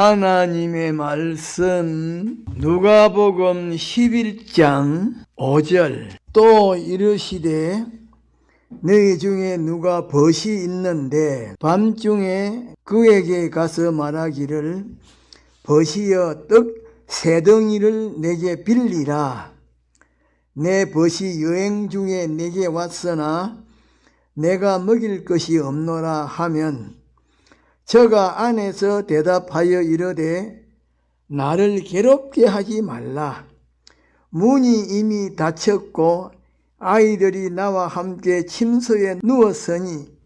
하나님의 말씀 누가복음 11장 5절 또 이르시되 너희 중에 누가 벗이 있는데 밤중에 그에게 가서 말하기를 벗이여 떡 세 덩이를 내게 빌리라. 내 벗이 여행 중에 내게 왔으나 내가 먹일 것이 없노라 하면 저가 안에서 대답하여 이르되 나를 괴롭게 하지 말라. 문이 이미 닫혔고 아이들이 나와 함께 침소에 누웠으니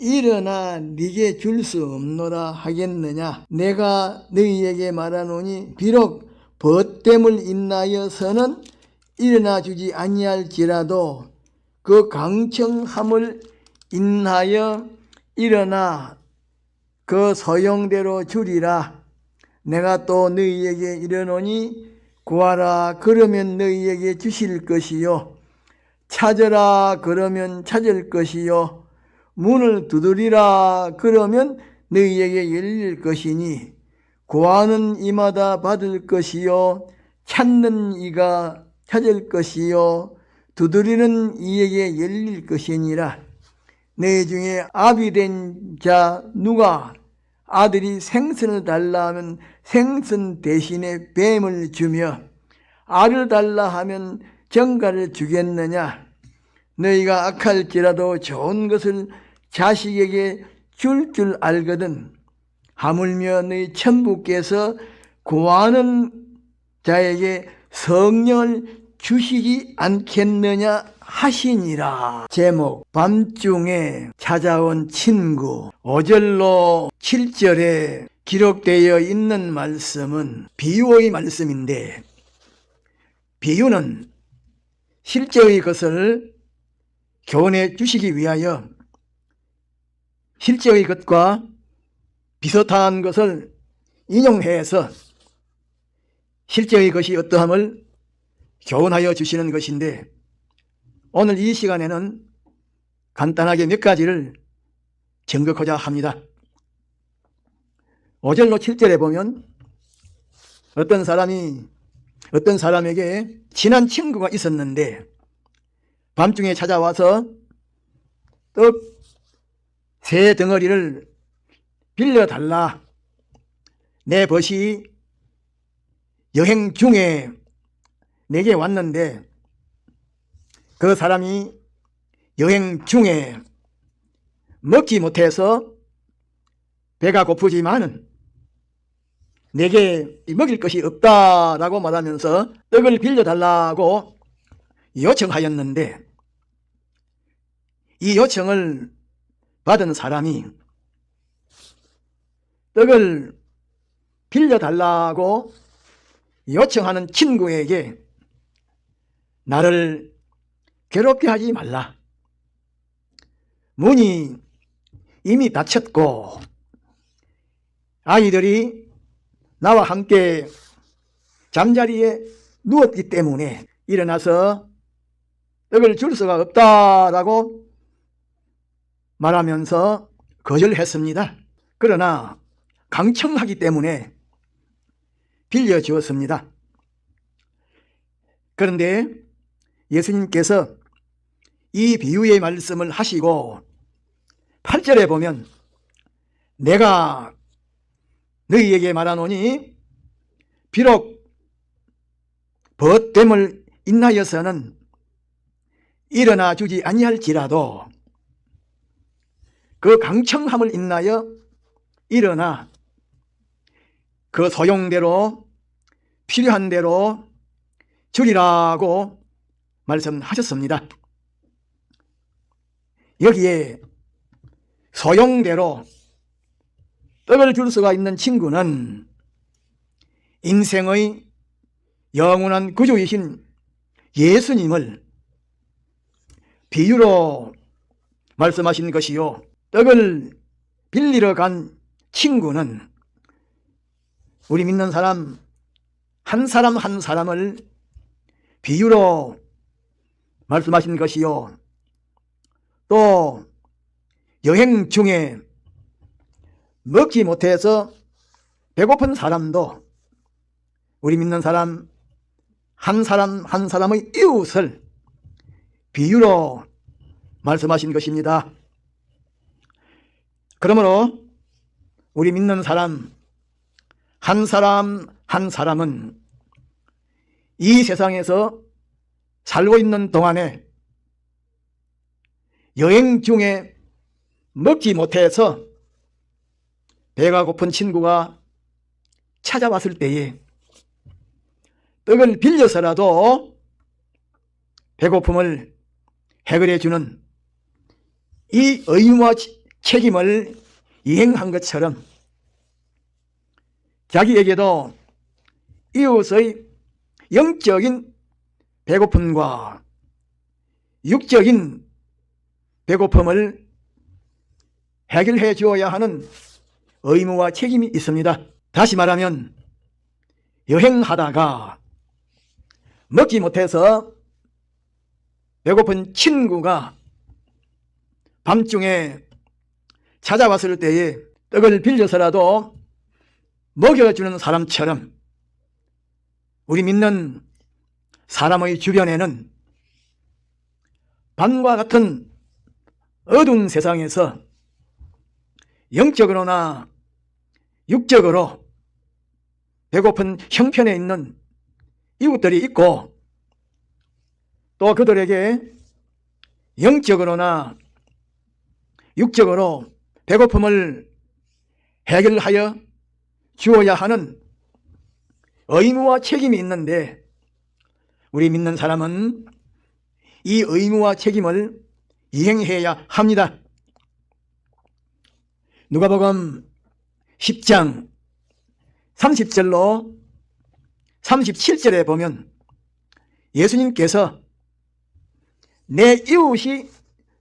일어나 네게 줄 수 없노라 하겠느냐. 내가 너희에게 말하노니 비록 벗됨을 인하여서는 일어나 주지 아니할지라도 그 강청함을 인하여 일어나 그 소용대로 주리라. 내가 또 너희에게 이르노니 구하라 그러면 너희에게 주실 것이요 찾으라 그러면 찾을 것이요 문을 두드리라 그러면 너희에게 열릴 것이니 구하는 이마다 받을 것이요 찾는 이가 찾을 것이요 두드리는 이에게 열릴 것이니라. 너희 중에 아비 된 자 누가 아들이 생선을 달라 하면 생선 대신에 뱀을 주며 알을 달라 하면 정갈을 주겠느냐. 너희가 악할지라도 좋은 것을 자식에게 줄 알거든 하물며 너희 천부께서 구하는 자에게 성령을 주시지 않겠느냐 하시니라. 제목 밤중에 찾아온 친구. 5절로 7절에 기록되어 있는 말씀은 비유의 말씀인데 비유는 실제의 것을 교훈해 주시기 위하여 실제의 것과 비슷한 것을 인용해서 실제의 것이 어떠함을 교훈하여 주시는 것인데 오늘 이 시간에는 간단하게 몇 가지를 증거하고자 합니다. 5절로 7절에 보면 어떤 사람에게 친한 친구가 있었는데 밤중에 찾아와서 떡 세 덩어리를 빌려달라. 내 벗이 여행 중에 내게 왔는데 그 사람이 여행 중에 먹지 못해서 배가 고프지만은 내게 먹일 것이 없다라고 말하면서 떡을 빌려달라고 요청하였는데 이 요청을 받은 사람이 떡을 빌려달라고 요청하는 친구에게 나를 괴롭게 하지 말라. 문이 이미 닫혔고 아이들이 나와 함께 잠자리에 누웠기 때문에 일어나서 떡을 줄 수가 없다라고 말하면서 거절했습니다. 그러나 강청하기 때문에 빌려주었습니다. 그런데 예수님께서 이 비유의 말씀을 하시고 8절에 보면 내가 너희에게 말하노니 비록 벗됨을 인하여서는 일어나 주지 아니할지라도 그 강청함을 인하여 일어나 그 소용대로 필요한 대로 주리라고 말씀하셨습니다. 여기에 소용대로 떡을 줄 수가 있는 친구는 인생의 영원한 구주이신 예수님을 비유로 말씀하신 것이요 떡을 빌리러 간 친구는 우리 믿는 사람 한 사람을 비유로 말씀하신 것이요 또 여행 중에 먹지 못해서 배고픈 사람도 우리 믿는 사람 한 사람의 이웃을 비유로 말씀하신 것입니다. 그러므로 우리 믿는 사람 한 사람은 이 세상에서 살고 있는 동안에 여행 중에 먹지 못해서 배가 고픈 친구가 찾아왔을 때에 떡을 빌려서라도 배고픔을 해결해 주는 이 의무와 책임을 이행한 것처럼 자기에게도 이웃의 영적인 배고픔과 육적인 배고픔을 해결해 주어야 하는 의무와 책임이 있습니다. 다시 말하면 여행하다가 먹지 못해서 배고픈 친구가 밤중에 찾아왔을 때에 떡을 빌려서라도 먹여주는 사람처럼 우리 믿는 사람의 주변에는 밤과 같은 어두운 세상에서 영적으로나 육적으로 배고픈 형편에 있는 이웃들이 있고 또 그들에게 영적으로나 육적으로 배고픔을 해결하여 주어야 하는 의무와 책임이 있는데 우리 믿는 사람은 이 의무와 책임을 이행해야 합니다. 누가복음 10장 30절로 37절에 보면 예수님께서 내 이웃이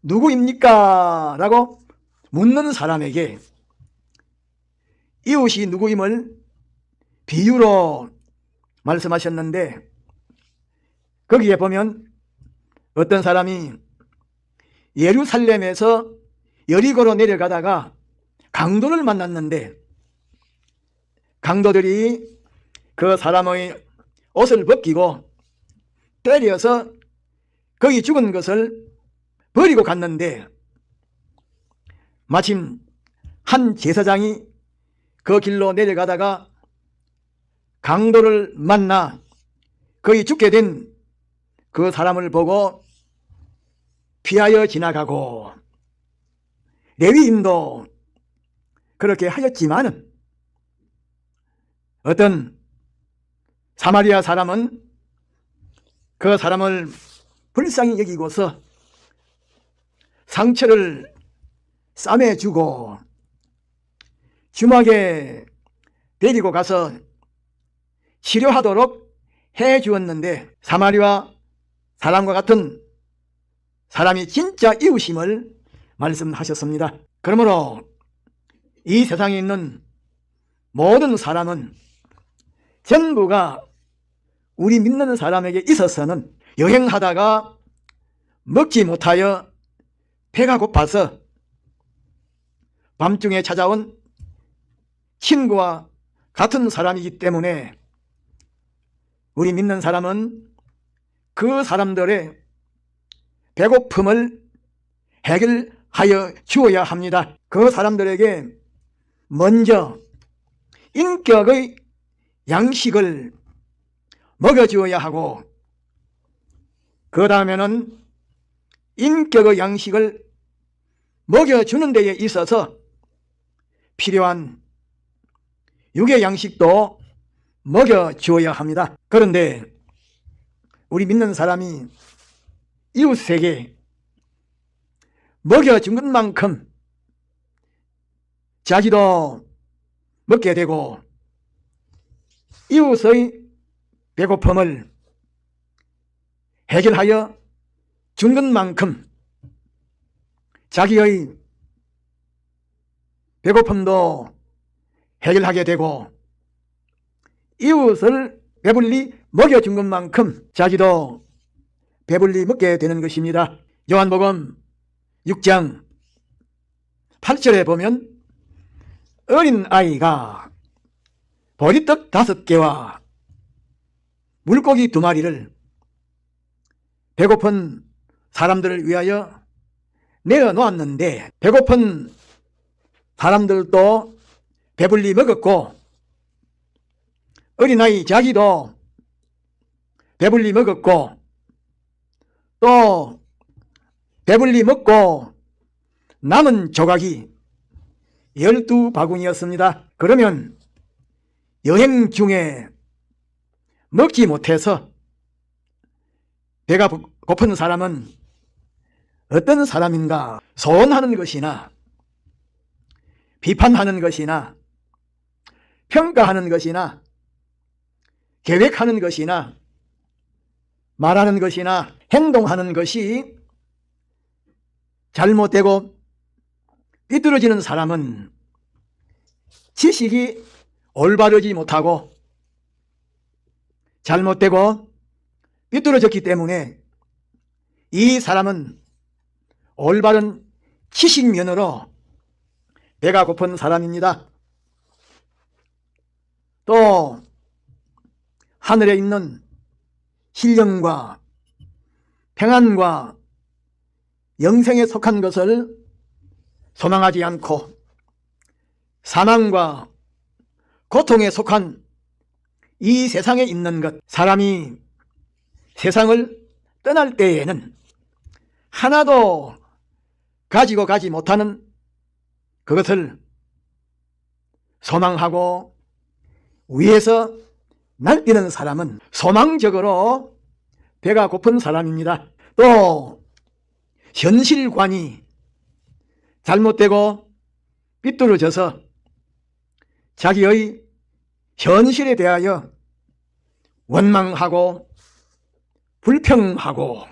누구입니까? 라고 묻는 사람에게 이웃이 누구임을 비유로 말씀하셨는데 거기에 보면 어떤 사람이 예루살렘에서 여리고로 내려가다가 강도를 만났는데 강도들이 그 사람의 옷을 벗기고 때려서 거기 죽은 것을 버리고 갔는데 마침 한 제사장이 그 길로 내려가다가 강도를 만나 거기 죽게 된 그 사람을 보고 피하여 지나가고 레위인도 그렇게 하였지만은 어떤 사마리아 사람은 그 사람을 불쌍히 여기고서 상처를 싸매주고 주막에 데리고 가서 치료하도록 해 주었는데 사마리아 사람과 같은 사람이 진짜 이웃임을 말씀하셨습니다. 그러므로 이 세상에 있는 모든 사람은 전부가 우리 믿는 사람에게 있어서는 여행하다가 먹지 못하여 배가 고파서 밤중에 찾아온 친구와 같은 사람이기 때문에 우리 믿는 사람은 그 사람들의 배고픔을 해결하여 주어야 합니다. 그 사람들에게 먼저 인격의 양식을 먹여주어야 하고 그 다음에는 인격의 양식을 먹여주는 데에 있어서 필요한 육의 양식도 먹여주어야 합니다. 그런데 우리 믿는 사람이 이웃에게 먹여준 것만큼 자기도 먹게 되고 이웃의 배고픔을 해결하여 준 것만큼 자기의 배고픔도 해결하게 되고 이웃을 배불리 먹여준 것만큼 자기도 배불리 먹게 되는 것입니다. 요한복음 6장 8절에 보면 어린 아이가 보리떡 5개와 물고기 2마리를 배고픈 사람들을 위하여 내어놓았는데, 배고픈 사람들도 배불리 먹었고 어린아이 자기도 배불리 먹었고 또 배불리 먹고 남은 조각이 12바구니였습니다. 그러면 여행 중에 먹지 못해서 배가 고픈 사람은 어떤 사람인가? 소원하는 것이나 비판하는 것이나 평가하는 것이나 계획하는 것이나 말하는 것이나 행동하는 것이 잘못되고 삐뚤어지는 사람은 지식이 올바르지 못하고 잘못되고 삐뚤어졌기 때문에 이 사람은 올바른 지식면으로 배가 고픈 사람입니다. 또 하늘에 있는 신령과 평안과 영생에 속한 것을 소망하지 않고 사망과 고통에 속한 이 세상에 있는 것, 사람이 세상을 떠날 때에는 하나도 가지고 가지 못하는 그것을 소망하고 위에서 날뛰는 사람은 소망적으로 배가 고픈 사람입니다. 또 현실관이 잘못되고 삐뚤어져서 자기의 현실에 대하여 원망하고 불평하고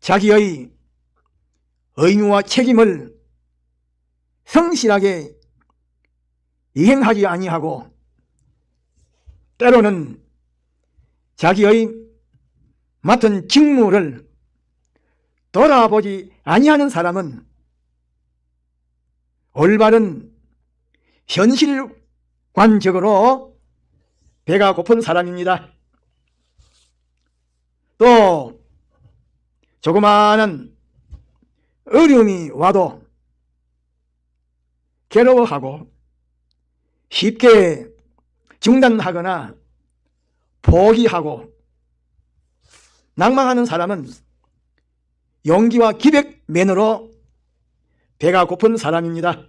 자기의 의무와 책임을 성실하게 이행하지 아니하고 때로는 자기의 맡은 직무를 돌아보지 아니하는 사람은 올바른 현실관적으로 배가 고픈 사람입니다. 또 조그마한 어려움이 와도 괴로워하고 쉽게 중단하거나 포기하고 낭망하는 사람은 용기와 기백면으로 배가 고픈 사람입니다.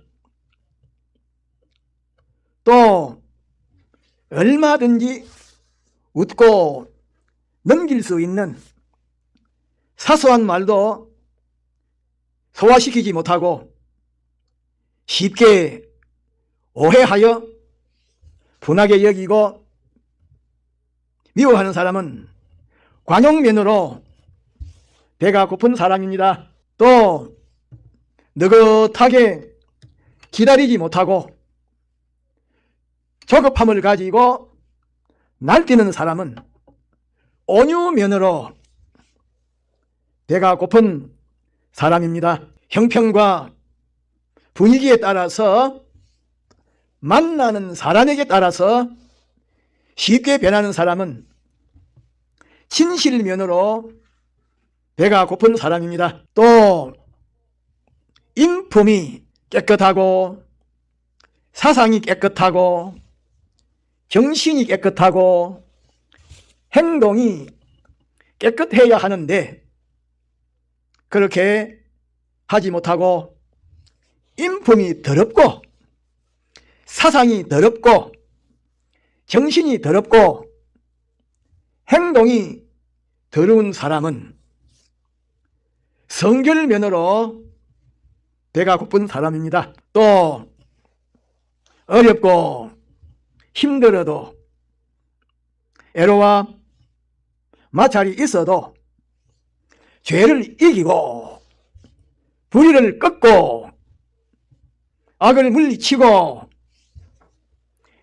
또 얼마든지 웃고 넘길 수 있는 사소한 말도 소화시키지 못하고 쉽게 오해하여 분하게 여기고 미워하는 사람은 관용면으로 배가 고픈 사람입니다. 또 느긋하게 기다리지 못하고 조급함을 가지고 날뛰는 사람은 온유면으로 배가 고픈 사람입니다. 형편과 분위기에 따라서 만나는 사람에게 따라서 쉽게 변하는 사람은 진실면으로 배가 고픈 사람입니다. 또 인품이 깨끗하고 사상이 깨끗하고 정신이 깨끗하고 행동이 깨끗해야 하는데 그렇게 하지 못하고 인품이 더럽고 사상이 더럽고 정신이 더럽고 행동이 더러운 사람은 성결면으로 배가 고픈 사람입니다. 또 어렵고 힘들어도 애로와 마찰이 있어도 죄를 이기고 불의를 꺾고 악을 물리치고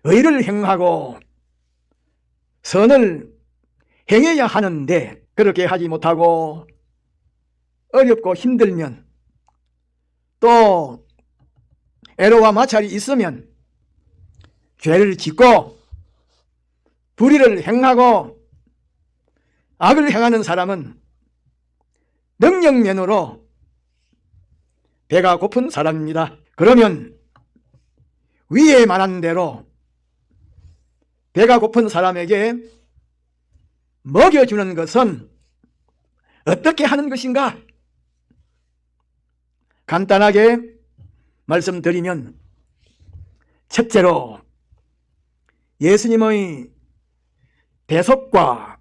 의를 행하고 선을 행해야 하는데 그렇게 하지 못하고 어렵고 힘들면 또 애로와 마찰이 있으면 죄를 짓고 불의를 행하고 악을 행하는 사람은 능력면으로 배가 고픈 사람입니다. 그러면 위에 말한 대로 배가 고픈 사람에게 먹여주는 것은 어떻게 하는 것인가? 간단하게 말씀드리면, 첫째로 예수님의 대속과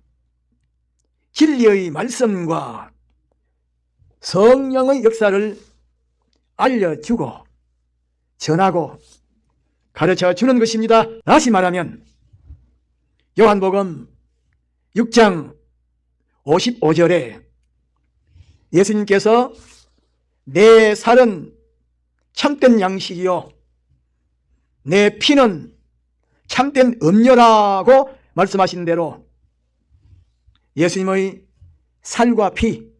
진리의 말씀과 성령의 역사를 알려주고 전하고 가르쳐주는 것입니다. 다시 말하면 요한복음 6장 55절에 예수님께서 내 살은 참된 양식이요 내 피는 참된 음료라고 말씀하신 대로 예수님의 살과 피,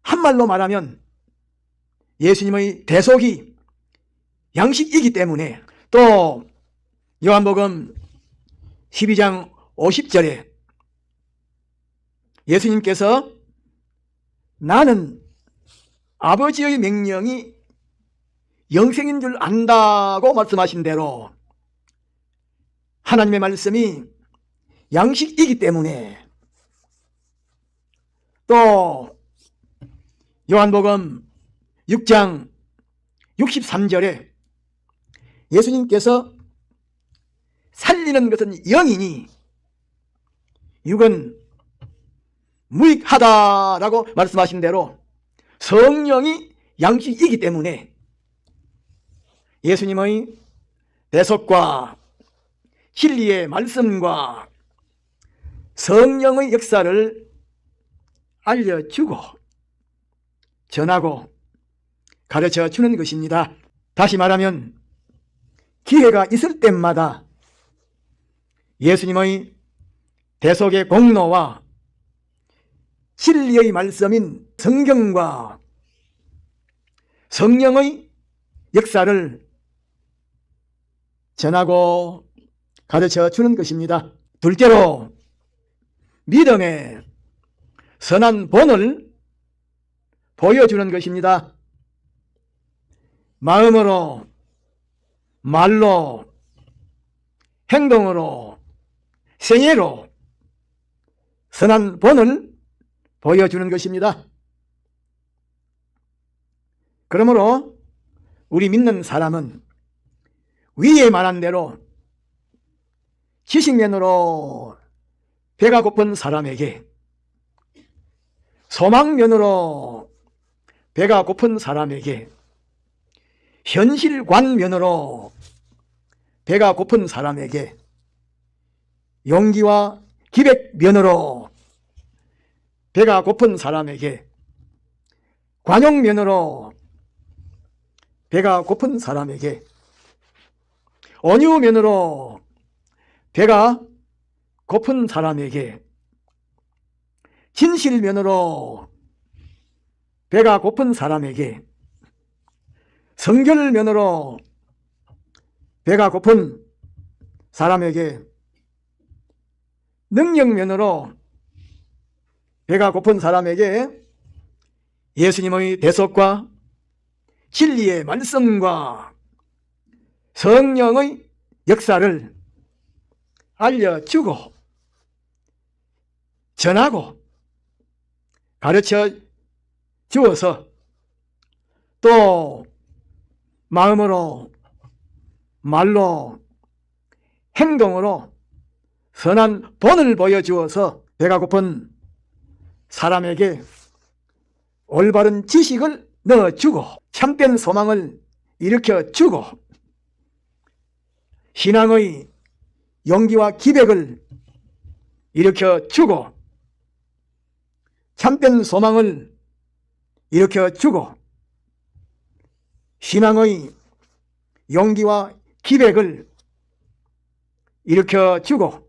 한말로 말하면 예수님의 대속이 양식이기 때문에, 또 요한복음 12장 50절에 예수님께서 나는 아버지의 명령이 영생인 줄 안다고 말씀하신 대로 하나님의 말씀이 양식이기 때문에, 또 요한복음 6장 63절에 예수님께서 살리는 것은 영이니 육은 무익하다라고 말씀하신 대로 성령이 양식이기 때문에 예수님의 대속과 진리의 말씀과 성령의 역사를 알려주고 전하고 가르쳐주는 것입니다. 다시 말하면 기회가 있을 때마다 예수님의 대속의 공로와 진리의 말씀인 성경과 성령의 역사를 전하고 가르쳐주는 것입니다. 둘째로 믿음의 선한 본을 보여주는 것입니다. 마음으로, 말로, 행동으로, 생애로 선한 본을 보여주는 것입니다. 그러므로 우리 믿는 사람은 위에 말한 대로 지식면으로 배가 고픈 사람에게, 소망면으로 배가 고픈 사람에게, 현실관면으로 배가 고픈 사람에게, 용기와 기백면으로 배가 고픈 사람에게, 관용면으로 배가 고픈 사람에게, 온유면으로 배가 고픈 사람에게, 진실면으로 배가 고픈 사람에게, 성결면으로 배가 고픈 사람에게, 능력면으로 배가 고픈 사람에게 예수님의 대속과 진리의 말씀과 성령의 역사를 알려주고 전하고 가르쳐 주어서 또 마음으로, 말로, 행동으로 선한 본을 보여주어서 배가 고픈 사람에게 올바른 지식을 넣어주고 참된 소망을 일으켜주고 신앙의 용기와 기백을 일으켜주고 참된 소망을 일으켜주고 신앙의 용기와 기백을 일으켜주고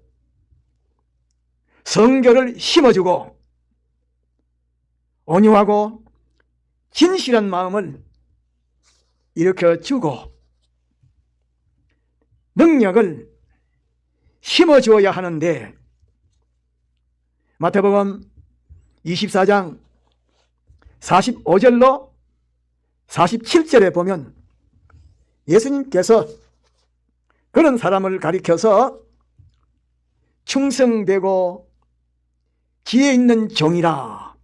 성결을 심어주고 온유하고 진실한 마음을 일으켜주고 능력을 심어주어야 하는데 마태복음 24장 45절로 47절에 보면 예수님께서 그런 사람을 가리켜서 충성되고 지혜 있는 종이라,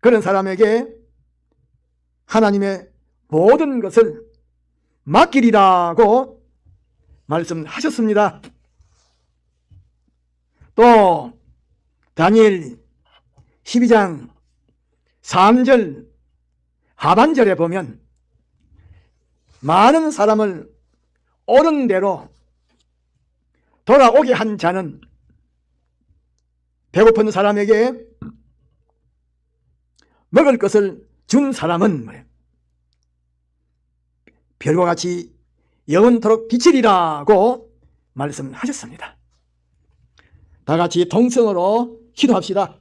그런 사람에게 하나님의 모든 것을 맡기리라고 말씀하셨습니다. 또 다니엘 12장 3절 하반절에 보면 많은 사람을 옳은 대로 돌아오게 한 자는 배고픈 사람에게 먹을 것을 준 사람은 별과 같이 영원토록 비치리라고 말씀하셨습니다. 다 같이 동성으로 기도합시다.